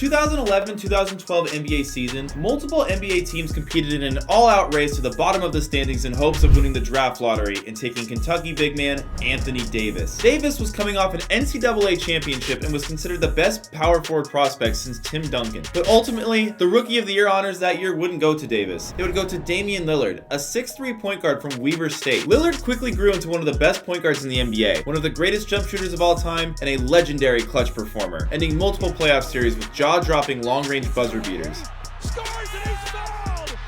2011-2012 NBA season, multiple NBA teams competed in an all-out race to the bottom of the standings in hopes of winning the draft lottery and taking Kentucky big man Anthony Davis. Davis was coming off an NCAA championship and was considered the best power forward prospect since Tim Duncan. But ultimately, the Rookie of the Year honors that year wouldn't go to Davis. It would go to Damian Lillard, a 6'3" point guard from Weber State. Lillard quickly grew into one of the best point guards in the NBA, one of the greatest jump shooters of all time, and a legendary clutch performer, ending multiple playoff series with jaw-dropping long-range buzzer beaters.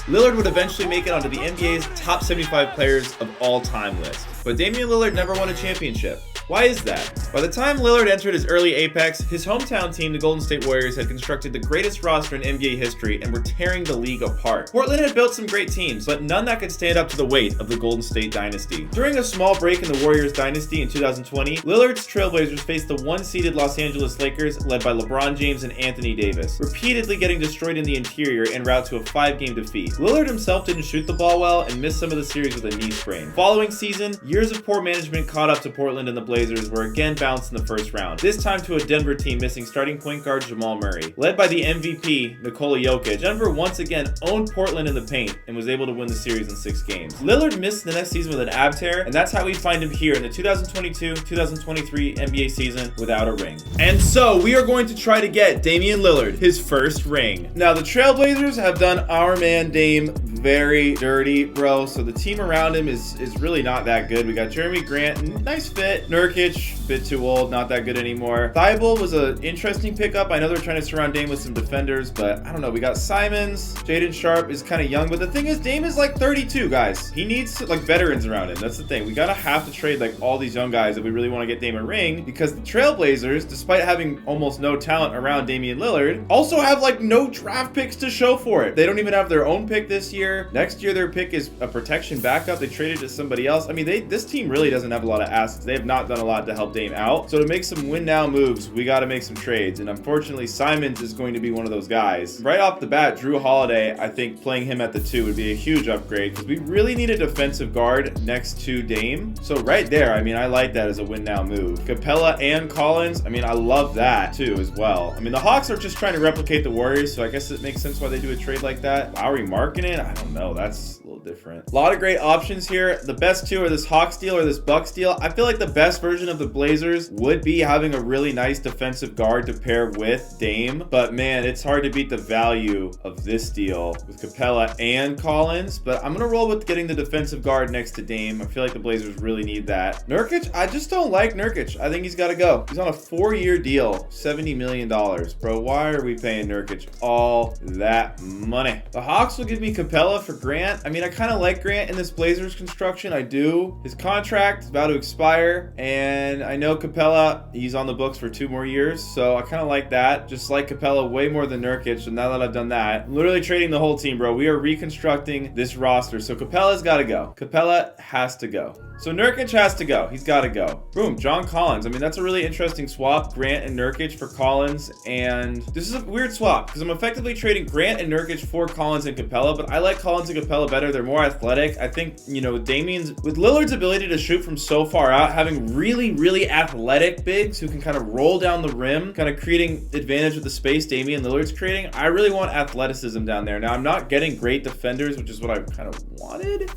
Lillard would eventually make it onto the NBA's top 75 players of all time list. But Damian Lillard never won a championship. Why is that? By the time Lillard entered his early apex, his hometown team, the Golden State Warriors, had constructed the greatest roster in NBA history and were tearing the league apart. Portland had built some great teams, but none that could stand up to the weight of the Golden State dynasty. During a small break in the Warriors dynasty in 2020, Lillard's Trailblazers faced the one-seeded Los Angeles Lakers led by LeBron James and Anthony Davis, repeatedly getting destroyed in the interior en route to a 5-game defeat. Lillard himself didn't shoot the ball well and missed some of the series with a knee sprain. Following season, years of poor management caught up to Portland, and the Blazers were again bounced in the first round, this time to a Denver team missing starting point guard Jamal Murray. Led by the MVP, Nikola Jokic, Denver once again owned Portland in the paint and was able to win the series in 6 games. Lillard missed the next season with an ab tear, and that's how we find him here in the 2022-2023 NBA season without a ring. And so we are going to try to get Damian Lillard his first ring. Now the Trailblazers have done our man Dame very dirty, bro, so the team around him is really not that good. We got Jeremy Grant, nice fit. Nurkic, bit too old, not that good anymore. Thibault was an interesting pickup. I know they're trying to surround Dame with some defenders, but I don't know. We got Simons. Jaden Sharp is kind of young, but the thing is, Dame is like 32, guys. He needs like veterans around him. That's the thing. We gotta have to trade like all these young guys if we really want to get Dame a ring, because the Trailblazers, despite having almost no talent around Damian Lillard, also have like no draft picks to show for it. They don't even have their own pick this year. Next year, their pick is a protection backup. They traded to somebody else. I mean, this team really doesn't have a lot of assets. They have not done a lot to help Dame out. So to make some win now moves, we got to make some trades. And unfortunately, Simons is going to be one of those guys. Right off the bat, Drew Holiday, I think playing him at the 2 would be a huge upgrade, because we really need a defensive guard next to Dame. So right there, I mean, I like that as a win now move. Capella and Collins, I mean, I love that too as well. I mean, the Hawks are just trying to replicate the Warriors, so I guess it makes sense why they do a trade like that. Lowry Markkanen, I don't know. That's a little different. A lot of great options here. The best two are this Hawks deal or this Bucks deal. I feel like the best version of the Blazers would be having a really nice defensive guard to pair with Dame, but man, it's hard to beat the value of this deal with Capella and Collins. But I'm gonna roll with getting the defensive guard next to Dame. I feel like the Blazers really need that. Nurkic, I just don't like Nurkic. I think he's got to go. He's on a 4-year deal, $70 million. Bro, why are we paying Nurkic all that money? The Hawks will give me Capella for Grant. I mean, I kind of like Grant in this Blazers construction. I do. His contract is about to expire, and I know Capella, he's on the books for 2 more years, so I kind of like that. Just like Capella way more than Nurkic, so now that I've done that, I'm literally trading the whole team, bro. We are reconstructing this roster, so Capella's got to go. Capella has to go. So Nurkic has to go. He's got to go. Boom, John Collins. I mean, that's a really interesting swap. Grant and Nurkic for Collins, and this is a weird swap because I'm effectively trading Grant and Nurkic for Collins and Capella, but I like Collins and Capella better. They're more athletic. I think, you know, with Lillard's ability to shoot from so far out, having really athletic bigs who can kind of roll down the rim, kind of creating advantage with the space Damian Lillard's creating. I really want athleticism down there. Now, I'm not getting great defenders, which is what I kind of wanted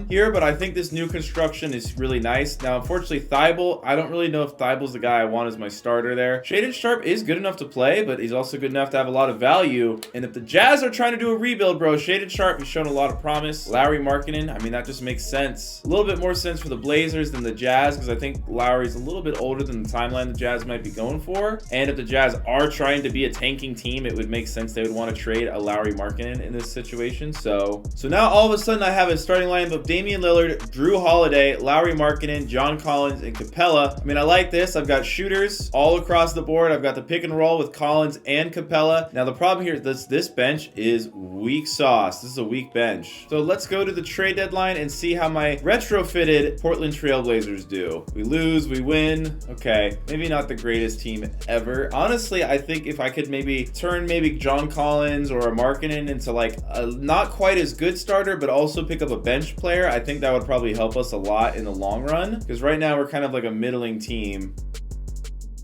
here, but I think this new construction is really nice. Now, unfortunately, Thibault, I don't really know if Thibault's the guy I want as my starter there. Shaedon Sharpe is good enough to play, but he's also good enough to have a lot of value. And if the Jazz are trying to do a rebuild, bro, Shaedon Sharpe has shown a lot of promise. Lowry Markkanen, I mean, that just makes sense. A little bit more sense for the Blazers than the Jazz, because I think Lowry's a little bit older than the timeline the Jazz might be going for. And if the Jazz are trying to be a tanking team, it would make sense they would want to trade a Lowry Markkanen in this situation. So now all of a sudden I have a starting lineup of Damian Lillard, Drew Holiday, Lowry Markkanen, John Collins, and Capella. I mean, I like this. I've got shooters all across the board. I've got the pick and roll with Collins and Capella. Now, the problem here is this bench is weak sauce. This is a weak bench. So let's go to the trade deadline and see how my retrofitted Portland Trailblazers do. We lose, we win. Okay, maybe not the greatest team ever. Honestly, I think if I could maybe turn John Collins or a Markkanen into like a not quite as good starter, but also pick up a bench player, I think that would probably help us a lot in the long run, because right now we're kind of like a middling team.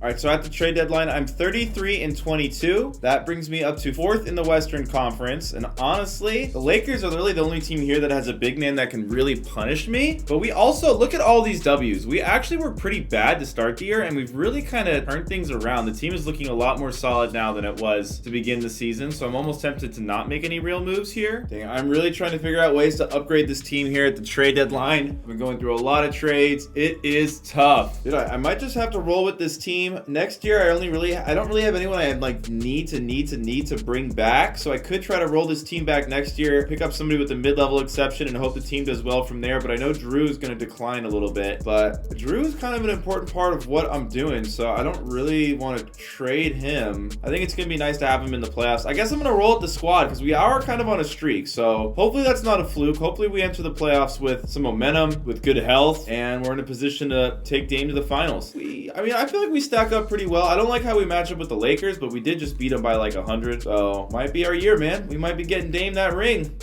All right, so at the trade deadline, I'm 33-22. That brings me up to 4th in the Western Conference. And honestly, the Lakers are really the only team here that has a big man that can really punish me. But we also, look at all these W's. We actually were pretty bad to start the year, and we've really kind of turned things around. The team is looking a lot more solid now than it was to begin the season. So I'm almost tempted to not make any real moves here. Dang, I'm really trying to figure out ways to upgrade this team here at the trade deadline. I've been going through a lot of trades. It is tough. Dude, I might just have to roll with this team. Next year, I don't really have anyone I like need to bring back. So I could try to roll this team back next year, pick up somebody with a mid-level exception and hope the team does well from there. But I know Drew is going to decline a little bit. But Drew is kind of an important part of what I'm doing. So I don't really want to trade him. I think it's going to be nice to have him in the playoffs. I guess I'm going to roll with the squad because we are kind of on a streak. So hopefully that's not a fluke. Hopefully we enter the playoffs with some momentum, with good health, and we're in a position to take Dame to the finals. I feel like we stack up pretty well. I don't like how we match up with the Lakers, but we did just beat them by like 100. So might be our year, man. We might be getting Dame that ring.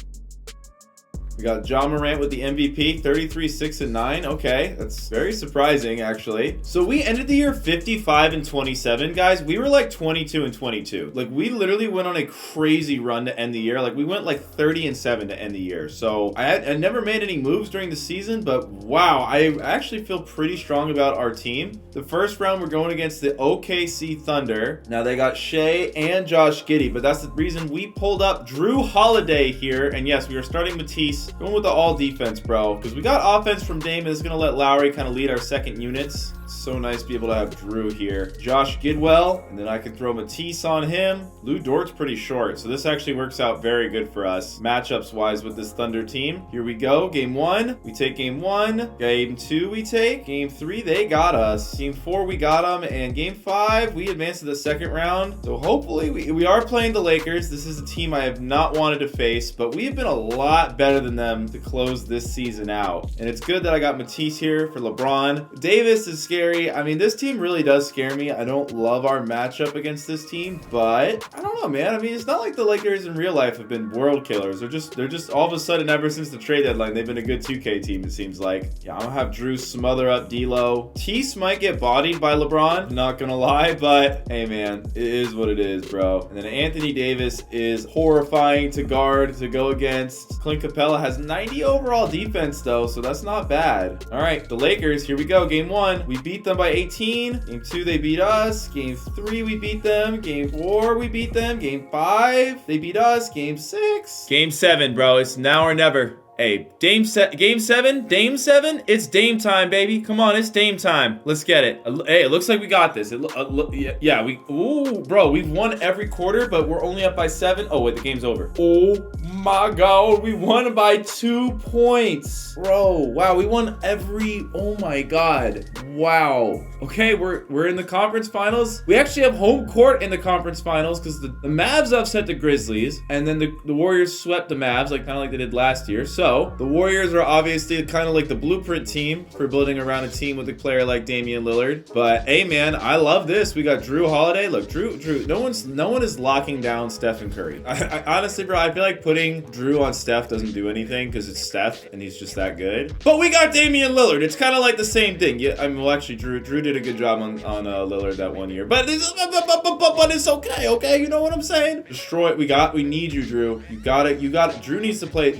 We got Ja Morant with the MVP, 33, 6, and 9. Okay, that's very surprising, actually. So we ended the year 55-27, guys. We were like 22-22. Like, we literally went on a crazy run to end the year. Like, we went like 30-7 to end the year. So I never made any moves during the season, but wow, I actually feel pretty strong about our team. The first round, we're going against the OKC Thunder. Now, they got Shea and Josh Giddey, but that's the reason we pulled up Drew Holiday here. And yes, we are starting Matisse. Going with the all defense, bro, because we got offense from Dame. Is going to let Lowry kind of lead our second units. So nice to be able to have Drew here. Josh Giddey, and then I can throw Matisse on him. Lou Dort's pretty short, so this actually works out very good for us matchups-wise with this Thunder team. Here we go. Game 1, we take Game 1. Game 2, we take. Game 3, they got us. Game 4, we got them. And Game 5, we advanced to the second round. So hopefully, we are playing the Lakers. This is a team I have not wanted to face, but we have been a lot better than them to close this season out. And it's good that I got Matisse here for LeBron. Davis is scary. I mean, this team really does scare me. I don't love our matchup against this team, but I don't know, man. I mean, it's not like the Lakers in real life have been world killers. They're just all of a sudden, ever since the trade deadline, they've been a good 2K team, it seems like. Yeah, I'm gonna have Drew smother up D'Lo. Tease might get bodied by LeBron, not gonna lie, but hey, man, it is what it is, bro. And then Anthony Davis is horrifying to guard, to go against. Clint Capella has 90 overall defense, though, so that's not bad. All right, the Lakers, here we go. Game 1, we beat them by 18. Game 2, they beat us. Game 3, we beat them. Game 4, we beat them. Game 5, they beat us. Game 6. Game 7, bro. It's now or never. Hey, Game 7, it's Dame time, baby. Come on, it's Dame time. Let's get it. Hey, it looks like we got this. Ooh, bro, we've won every quarter, but we're only up by 7. Oh, wait, the game's over. Oh my God, we won by 2 points. Bro, wow, we won oh my God. Wow. Okay, we're in the conference finals. We actually have home court in the conference finals because the Mavs upset the Grizzlies, and then the Warriors swept the Mavs, kind of like they did last year. So the Warriors are obviously kind of like the blueprint team for building around a team with a player like Damian Lillard. But hey, man, I love this. We got Drew Holiday. Look, Drew. No one is locking down Stephen Curry. I honestly, bro, I feel like putting Drew on Steph doesn't do anything because it's Steph and he's just that good. But we got Damian Lillard. It's kind of like the same thing. Yeah, I mean, well, actually, Drew did a good job on Lillard that one year. But it's okay. Okay, you know what I'm saying? Destroy it. We need you, Drew. You got it. Drew needs to play.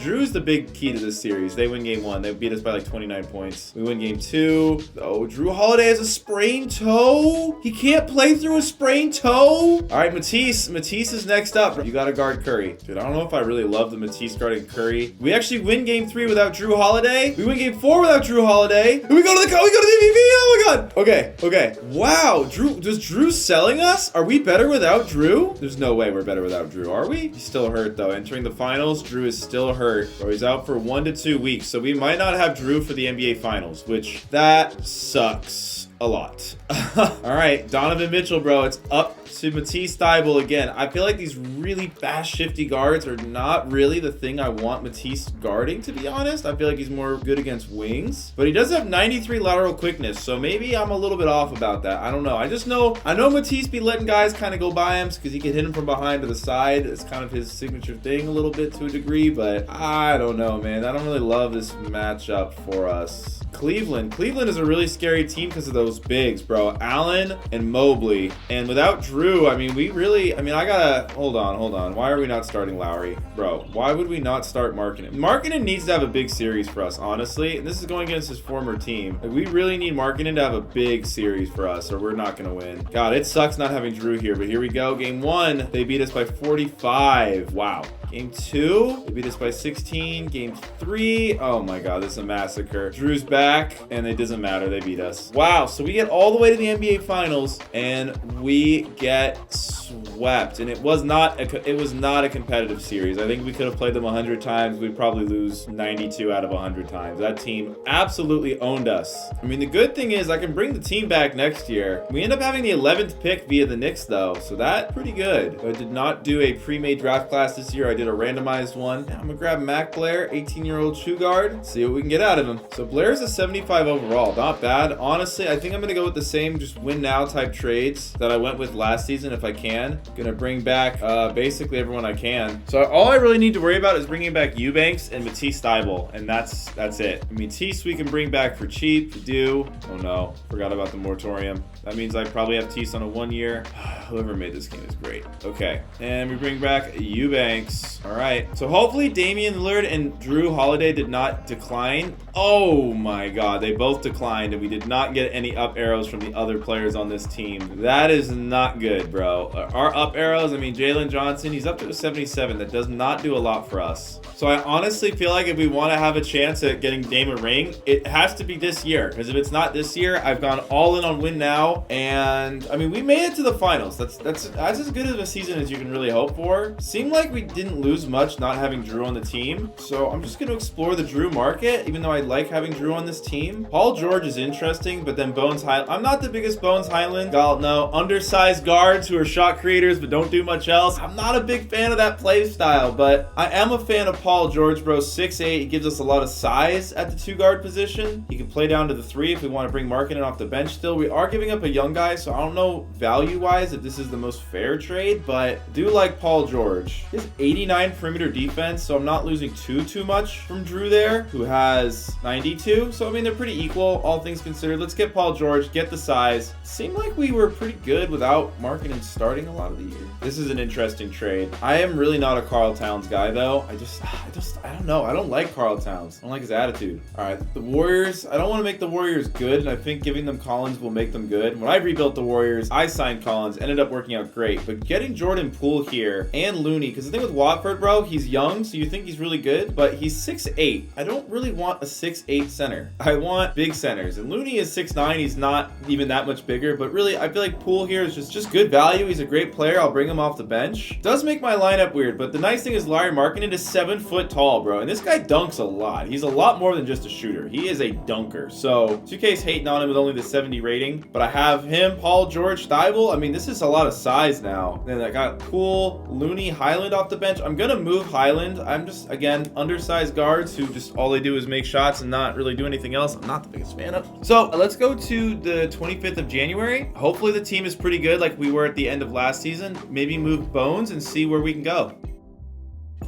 Drew's the big key to this series. They win Game 1. They beat us by like 29 points. We win Game 2. Oh, Drew Holiday has a sprained toe. He can't play through a sprained toe. All right, Matisse. Matisse is next up. You got to guard Curry. Dude, I don't know if I really love the Matisse guarding Curry. We actually win Game 3 without Drew Holiday. We win Game 4 without Drew Holiday. And we go to the MVP. Oh my God. Okay. Wow. Does Drew selling us? Are we better without Drew? There's no way we're better without Drew, are we? He's still hurt though. Entering the finals, Drew is still hurt. Bro, he's out for 1 to 2 weeks. So we might not have Drew for the NBA Finals, which that sucks a lot. All right, Donovan Mitchell, bro. It's up to Matisse Thybulle again. I feel like these really fast, shifty guards are not really the thing I want Matisse guarding, to be honest. I feel like he's more good against wings, but he does have 93 lateral quickness, so maybe I'm a little bit off about that. I don't know. I know Matisse be letting guys kind of go by him because he can hit him from behind to the side. It's kind of his signature thing a little bit to a degree, but I don't know, man. I don't really love this matchup for us. Cleveland is a really scary team because of those bigs, bro. Allen and Mobley. And without Drew, I mean, I gotta, hold on. Why are we not starting Lowry? Bro, why would we not start Markkanen? Markkanen needs to have a big series for us, honestly. And this is going against his former team. Like, we really need Markkanen to have a big series for us, or we're not gonna win. God, it sucks not having Drew here, but here we go. Game 1, they beat us by 45. Wow. Game 2, they beat us by 16. Game 3, oh my God, this is a massacre. Drew's back, and it doesn't matter. They beat us. Wow, so we get all the way to the NBA Finals, and we get swept. And it was not a competitive series. I think we could have played them 100 times. We'd probably lose 92 out of 100 times. That team absolutely owned us. I mean, the good thing is I can bring the team back next year. We end up having the 11th pick via the Knicks, though, so that's pretty good. I did not do a pre-made draft class this year. I did a randomized one. I'm gonna grab Mac Blair, 18-year-old shoe guard, see what we can get out of him. So Blair's a 75 overall, not bad. Honestly, I think I'm gonna go with the same just win now type trades that I went with last season if I can. Gonna bring back basically everyone I can. So all I really need to worry about is bringing back Eubanks and Matisse Thybulle, and that's it. I mean, Matisse we can bring back for cheap. We do. Oh no, forgot about the moratorium. That means I probably have Matisse on a 1 year. Whoever made this game is great. Okay, and we bring back Eubanks. All right, so hopefully Damian Lillard and Drew Holiday did not decline. Oh my God, they both declined, and we did not get any up arrows from the other players on this team. That is not good, bro. Our up arrows, I mean, Jalen Johnson, he's up to a 77. That does not do a lot for us. So I honestly feel like if we want to have a chance at getting Dame a ring, it has to be this year. Because if it's not this year, I've gone all in on win now. And I mean, we made it to the finals. That's as good of a season as you can really hope for. Seemed like we didn't lose much not having Drew on the team. So I'm just going to explore the Drew market, even though I like having Drew on this team. Paul George is interesting, but then Bones Highland. I'm not the biggest Bones Highland. Y'all know, undersized guards who are shot creators but don't do much else. I'm not a big fan of that play style, but I am a fan of Paul George, bro. 6'8", he gives us a lot of size at the 2 guard position. He can play down to the 3 if we want to bring Markkanen off the bench still. We are giving up a young guy, so I don't know value-wise if this is the most fair trade, but I do like Paul George. He has 89 perimeter defense, so I'm not losing too much from Drew there, who has 92. So, I mean, they're pretty equal, all things considered. Let's get Paul George, get the size. Seemed like we were pretty good without Markkanen starting a lot of the year. This is an interesting trade. I am really not a Karl Towns guy, though. I don't know. I don't like Karl Towns. I don't like his attitude. All right, the Warriors. I don't want to make the Warriors good, and I think giving them Collins will make them good. When I rebuilt the Warriors, I signed Collins. Ended up working out great. But getting Jordan Poole here and Looney, because the thing with Watford, bro, he's young, so you think he's really good, but he's 6'8". I don't really want a 6'8" center. I want big centers. And Looney is 6'9". He's not even that much bigger, but really, I feel like Poole here is just good value. He's a great player. I'll bring him off the bench. Does make my lineup weird, but the nice thing is Larry Markkanen is 7 foot tall, bro. And this guy dunks a lot. He's a lot more than just a shooter. He is a dunker. So 2K's hating on him with only the 70 rating, but I have him, Paul George, Thybulle. I mean, this is a lot of size now. Then I got Poole, Looney, Highland off the bench. I'm gonna move Highland. I'm just, again, undersized guards who just all they do is make shots and not really do anything else. I'm not the biggest fan of. So let's go to the 25th of January. Hopefully the team is pretty good like we were at the end of last season. Maybe move Bones and see where we can go.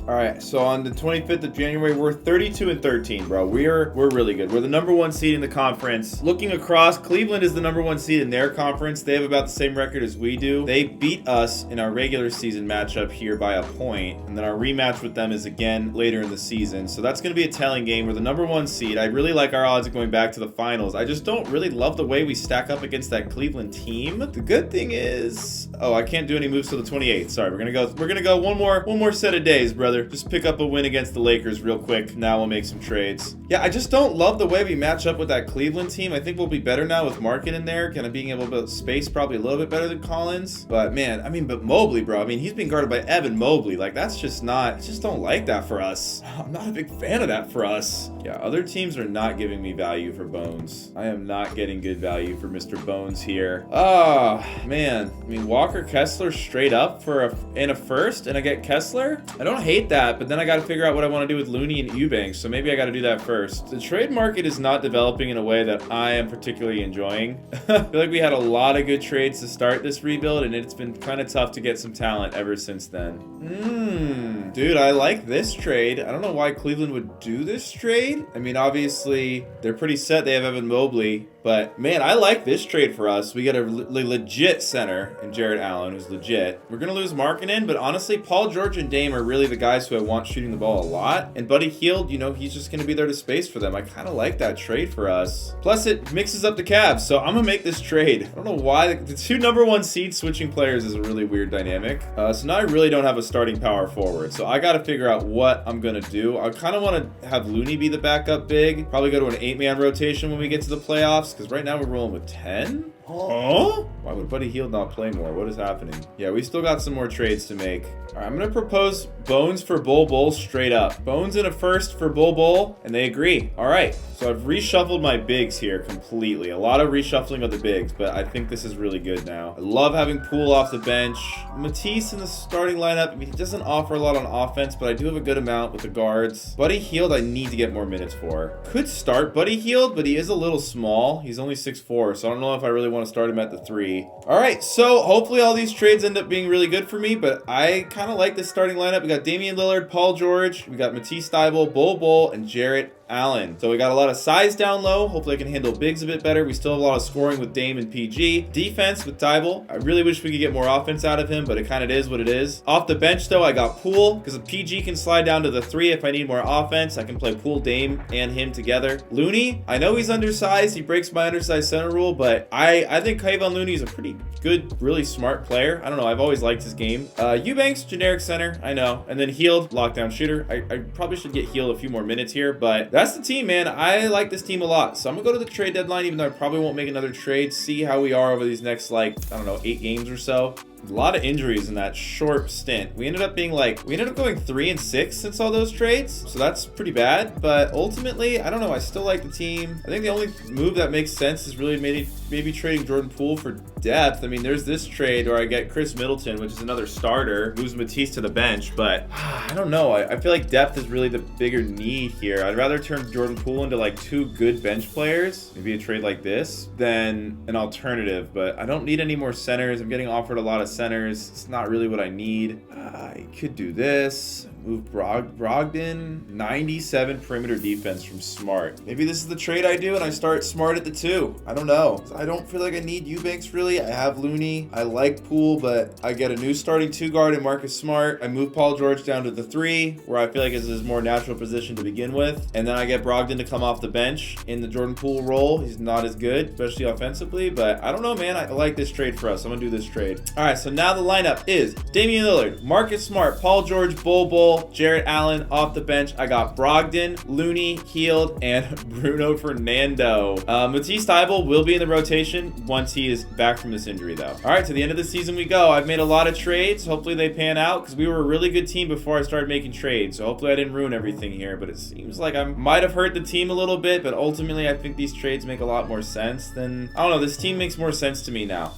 All right, so on the 25th of January, we're 32-13, bro. We're really good. We're the #1 seed in the conference. Looking across, Cleveland is the #1 seed in their conference. They have about the same record as we do. They beat us in our regular season matchup here by a point, and then our rematch with them is again later in the season. So that's going to be a telling game. We're the #1 seed. I really like our odds of going back to the finals. I just don't really love the way we stack up against that Cleveland team. The good thing is, oh, I can't do any moves till the 28th. Sorry, we're gonna go one more set of days, brother. Just pick up a win against the Lakers real quick. Now we'll make some trades. Yeah, I just don't love the way we match up with that Cleveland team. I think we'll be better now with Markkanen in there, kind of being able to space probably a little bit better than Collins. But man, I mean, but Mobley, bro. I mean, he's being guarded by Evan Mobley. Like, that's just not, I just don't like that for us. I'm not a big fan of that for us. Yeah, other teams are not giving me value for Bones. I am not getting good value for Mr. Bones here. Oh, man. I mean, Walker Kessler straight up in a first, and I get Kessler? I don't hate that, but then I got to figure out what I want to do with Looney and Eubanks, so maybe I got to do that first. The trade market is not developing in a way that I am particularly enjoying. I feel like we had a lot of good trades to start this rebuild, and it's been kind of tough to get some talent ever since then. Dude, I like this trade. I don't know why Cleveland would do this trade. I mean, obviously, they're pretty set. They have Evan Mobley, But man, I like this trade for us. We get a legit center in Jarrett Allen, who's legit. We're gonna lose Markkanen, but honestly, Paul George and Dame are really the guys who I want shooting the ball a lot. And Buddy Hield, you know, he's just gonna be there to space for them. I kind of like that trade for us. Plus, it mixes up the Cavs, so I'm gonna make this trade. I don't know why. The two #1 seeds switching players is a really weird dynamic. So now I really don't have a starting power forward. So I gotta figure out what I'm gonna do. I kind of want to have Looney be the backup big. Probably go to an 8-man rotation when we get to the playoffs, because right now we're rolling with 10. Huh? Why would Buddy Hield not play more? What is happening? Yeah, we still got some more trades to make. All right, I'm going to propose Bones for Bol straight up. Bones in a first for Bol, and they agree. All right, so I've reshuffled my bigs here completely. A lot of reshuffling of the bigs, but I think this is really good now. I love having Poole off the bench. Matisse in the starting lineup. I mean, he doesn't offer a lot on offense, but I do have a good amount with the guards. Buddy Hield, I need to get more minutes for. Could start Buddy Hield, but he is a little small. He's only 6'4", so I don't know if I really want to start him at the 3. All right, so hopefully all these trades end up being really good for me, but I kind of like this starting lineup. We got Damian Lillard, Paul George, we got Matisse Thybulle, Bol, and Jarrett Allen. So we got a lot of size down low. Hopefully I can handle bigs a bit better. We still have a lot of scoring with Dame and PG. Defense with Thybulle. I really wish we could get more offense out of him, but it kind of is what it is. Off the bench though, I got Poole, because PG can slide down to the 3 if I need more offense. I can play Poole, Dame, and him together. Looney, I know he's undersized. He breaks my undersized center rule, but I think Kayvon Looney is a pretty good, really smart player. I don't know. I've always liked his game. Eubanks, generic center. I know. And then Hield, lockdown shooter. I probably should get Hield a few more minutes here, but that's the team, man. I like this team a lot. So I'm gonna go to the trade deadline, even though I probably won't make another trade. See how we are over these next, like, I don't know, 8 games or so. A lot of injuries in that short stint. We ended up going 3-6 since all those trades. So that's pretty bad. But ultimately, I don't know. I still like the team. I think the only move that makes sense is really maybe trading Jordan Poole for depth. I mean, there's this trade where I get Chris Middleton, which is another starter, moves Matisse to the bench. But I don't know. I feel like depth is really the bigger need here. I'd rather turn Jordan Poole into like 2 good bench players, maybe a trade like this, than an alternative. But I don't need any more centers. I'm getting offered a lot of centers. It's not really what I need. I could do this. Move Brogdon. 97 perimeter defense from Smart. Maybe this is the trade I do and I start Smart at the 2. I don't know. I don't feel like I need Eubanks really. I have Looney. I like Poole, but I get a new starting 2 guard in Marcus Smart. I move Paul George down to the 3, where I feel like is his more natural position to begin with. And then I get Brogdon to come off the bench in the Jordan Poole role. He's not as good, especially offensively, but I don't know, man. I like this trade for us. I'm gonna do this trade. All right, so now the lineup is Damian Lillard, Marcus Smart, Paul George, Bol, Jarrett Allen off the bench. I got Brogdon, Looney, Hield, and Bruno Fernando. Matisse Thybulle will be in the rotation once he is back from this injury, though. All right, to the end of the season we go. I've made a lot of trades. Hopefully they pan out, because we were a really good team before I started making trades. So hopefully I didn't ruin everything here, but it seems like I might have hurt the team a little bit, but ultimately I think these trades make a lot more sense than, I don't know, this team makes more sense to me now.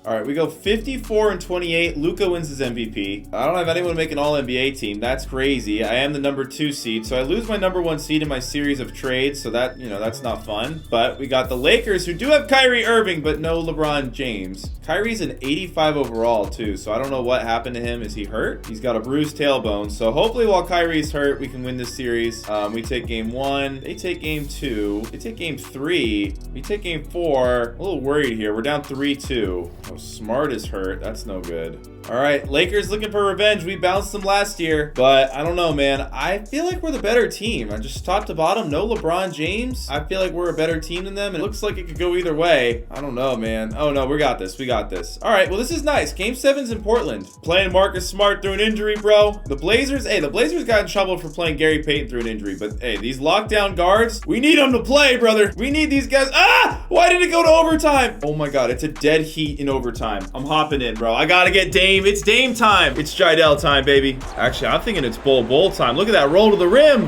All right, we go 54-28. Luka wins his MVP. I don't have anyone make an all-NBA team. That's crazy. I am the number 2 seed, so I lose my number 1 seed in my series of trades, so that, you know, that's not fun. But we got the Lakers, who do have Kyrie Irving, but no LeBron James. Kyrie's an 85 overall, too, so I don't know what happened to him. Is he hurt? He's got a bruised tailbone, so hopefully while Kyrie's hurt, we can win this series. We take game 1. They take game 2. They take game 3. We take game 4. I'm a little worried here. We're down 3-2. Oh, Smart is hurt. That's no good. All right, Lakers looking for revenge. We bounced them last year, but I don't know, man. I feel like we're the better team. I just top to bottom, no LeBron James. I feel like we're a better team than them. It looks like it could go either way. I don't know, man. Oh no, we got this. We got this. All right, well, this is nice. Game 7's in Portland. Playing Marcus Smart through an injury, bro. The Blazers got in trouble for playing Gary Payton through an injury, but hey, these lockdown guards, we need them to play, brother. We need these guys. Ah! Why did it go to overtime? Oh my God, it's a dead heat in overtime. I'm hopping in, bro. I gotta get Dame. It's Dame time. It's Jidel time, baby. Actually, I'm thinking it's Bol time. Look at that roll to the rim.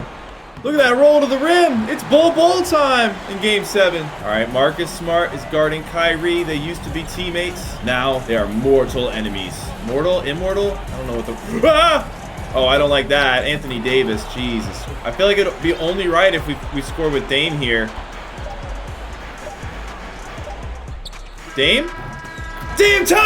Look at that roll to the rim. It's Bol time in game 7. All right, Marcus Smart is guarding Kyrie. They used to be teammates. Now they are mortal enemies. Mortal? Immortal? I don't know what the... Ah! Oh, I don't like that. Anthony Davis. Jesus. I feel like it'll be only right if we score with Dame here. Dame? Dame time!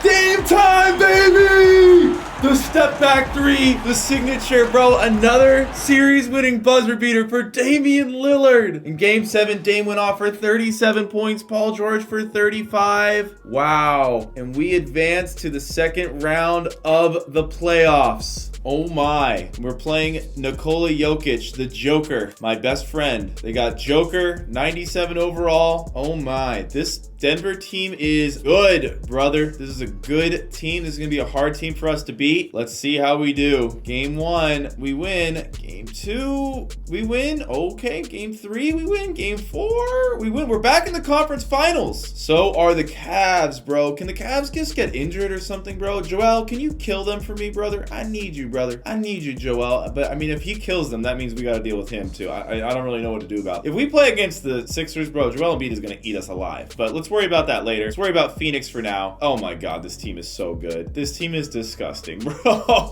Dame time, baby! The step Step-back three, the signature, bro. Another series-winning buzzer beater for Damian Lillard. In Game 7, Dame went off for 37 points. Paul George for 35. Wow. And we advance to the second round of the playoffs. Oh my. We're playing Nikola Jokic, the Joker, my best friend. They got Joker, 97 overall. Oh my. This Denver team is good, brother. This is a good team. This is going to be a hard team for us to beat. Let's see how we do. Game 1, we win. Game 2, we win. Okay. Game 3, we win. Game 4, we win. We're back in the conference finals. So are the Cavs, bro. Can the Cavs just get injured or something, bro? Joel, can you kill them for me, brother? I need you, brother. I need you, Joel. But I mean, if he kills them, that means we got to deal with him too. I don't really know what to do about it. If we play against the Sixers, bro, Joel Embiid is going to eat us alive. But let's worry about that later. Let's worry about Phoenix for now. Oh my God, this team is so good. This team is disgusting, bro.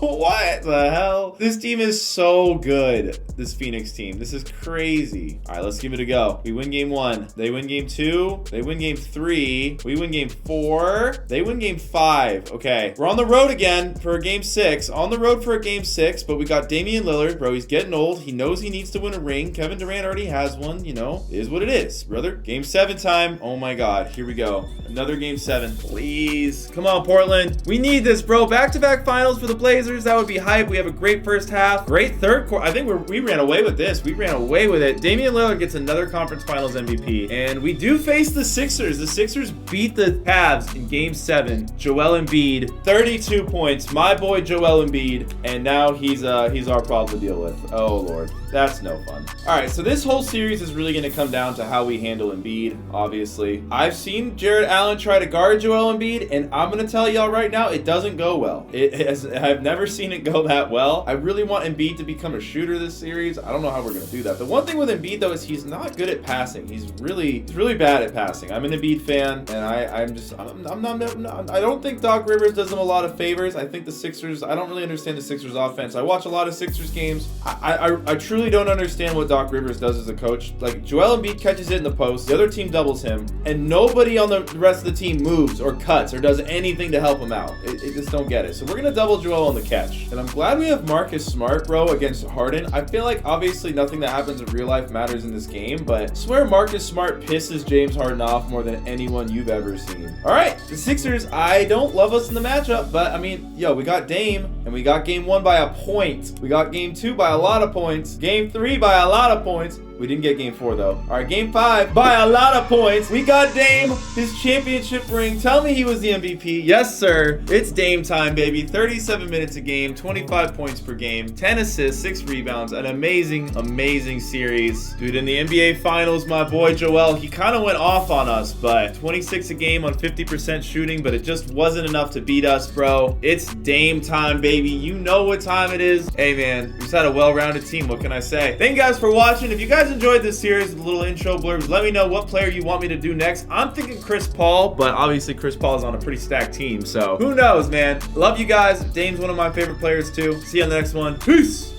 What the hell? This team is so good. This Phoenix team. This is crazy. All right, let's give it a go. We win Game 1. They win Game 2. They win Game 3. We win Game 4. They win Game 5. Okay, we're on the road again for a Game 6. On the road for a Game 6, but we got Damian Lillard, bro. He's getting old. He knows he needs to win a ring. Kevin Durant already has one. You know, it is what it is, brother. Game 7 time. Oh my God. Here we go. Another Game 7. Please. Come on, Portland. We need this, bro. Back-to-back finals for the Blazers. That would be hype. We have a great first half. Great third quarter. I think we ran away with this. We ran away with it. Damian Lillard gets another conference finals MVP. And we do face the Sixers. The Sixers beat the Cavs in Game 7. Joel Embiid, 32 points. My boy Joel Embiid. And now he's our problem to deal with. Oh, Lord. That's no fun. All right, so this whole series is really going to come down to how we handle Embiid, obviously. I've seen Jared Allen try to guard Joel Embiid, and I'm going to tell y'all right now, it doesn't go well. I've never seen it go that well. I really want Embiid to become a shooter this series. I don't know how we're going to do that. The one thing with Embiid, though, is he's not good at passing. He's really bad at passing. I'm an Embiid fan, and I don't think Doc Rivers does him a lot of favors. I think the Sixers, I don't really understand the Sixers offense. I watch a lot of Sixers games. I truly don't understand what Doc Rivers does as a coach. Like, Joel Embiid catches it in the post, the other team doubles him, and nobody on the rest of the team moves or cuts or does anything to help him out. It just don't get it. So we're gonna double Joel on the catch. And I'm glad we have Marcus Smart, bro, against Harden. I feel like obviously nothing that happens in real life matters in this game, but I swear Marcus Smart pisses James Harden off more than anyone you've ever seen. All right, the Sixers, I don't love us in the matchup, but I mean, yo, we got Dame, and we got Game 1 by a point. We got Game 2 by a lot of points. Game 3 by a lot of points. We didn't get Game 4, though. All right, Game 5 by a lot of points. We got Dame, his championship ring. Tell me he was the MVP. Yes, sir. It's Dame time, baby. 37 minutes a game, 25 points per game, 10 assists, 6 rebounds. An amazing, amazing series. Dude, in the NBA Finals, my boy Joel, he kind of went off on us, but 26 a game on 50% shooting, but it just wasn't enough to beat us, bro. It's Dame time, baby. You know what time it is. Hey, man, we just had a well-rounded team. What can I say? Thank you guys for watching. If you guys enjoyed this series with little intro blurbs, let me know what player you want me to do next. I'm thinking Chris Paul, but obviously Chris Paul is on a pretty stacked team, so who knows, man. Love you guys. Dame's one of my favorite players too. See you on the next one. Peace.